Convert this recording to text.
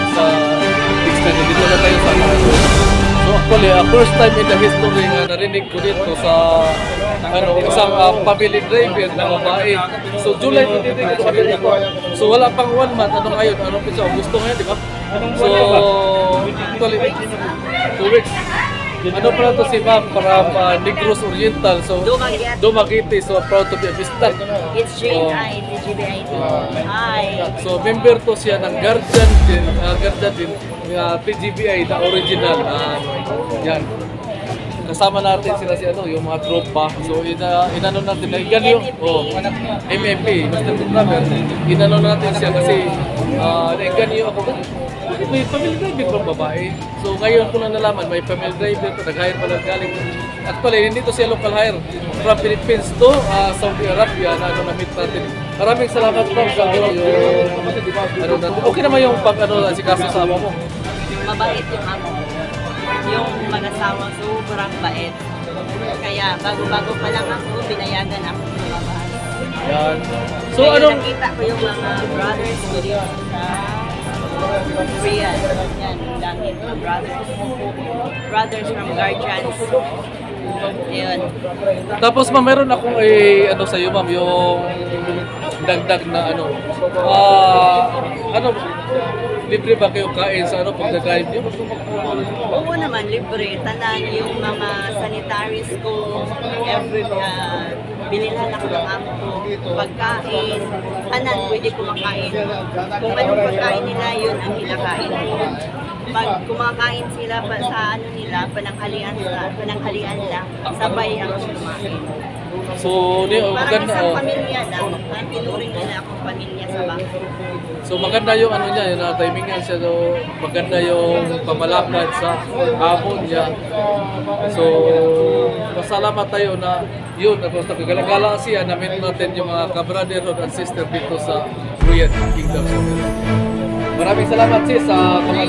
side sa extended. Dito na tayo sa so actually, first time in the history na narinig ko dito sa isang family driver na babae. So July 23 ko sabi dito. So wala pang 1 month, ano ngayon? Anong pizza? Gusto ngayon, di ba? So actually, 2 weeks. Ano pala to si Ma'am from Negros Oriental, so Dumaguete, so proud to be a visitor. It's JNI, TGBI. Hi. So member to siya ng Guardian din, TGBI, the original. Yan. Kasama natin sila yung mga tropa. So inano natin na ganyo, MMP, Mr. Programmer. Inano natin siya kasi ganyo ako. May family driver pang babae. So ngayon ko na nalaman, may family driver to, nag-hire pala galing. Actually, hindi to siya local hire. From Philippines to Saudi Arabia na na-meet natin. Maraming salamat po sa okay naman yung si kaso sa amo mo. Mabait yung amo. Yung mag-asawa, sobrang bait. Kaya bago-bago pa lang ako, pinayagan ako lumabas. Yan. So kaya nakita ko yung mga brothers ko dito sa Korea. Yan, dami mga brothers from Guardians. Yun. Tapos ma'am, meron akong sa iyo ma'am, yung dagdag na libre ba kayo kain sa pagdadrive niyo? Oo naman, libre. Tanan yung mga sanitaries ko, binilhan ako ng amo ko, pagkain, tanan pwede kumakain. Kung anong pagkain nila, yun ang kinakain ko. Pag kumakain sila sa pananghalian lang, sabay ang kumain. So, parang isang pamilya lang, pinuring nila akong pamilya sa bangko. So maganda yung niya, yung timing niya siya, so maganda yung pamalakad sa hapon niya. So masalamat tayo na yun, naggalagala siya, na-meet natin yung mga ka-brotherhood and sister dito sa Korean Kingdom. Maraming salamat sis sa mga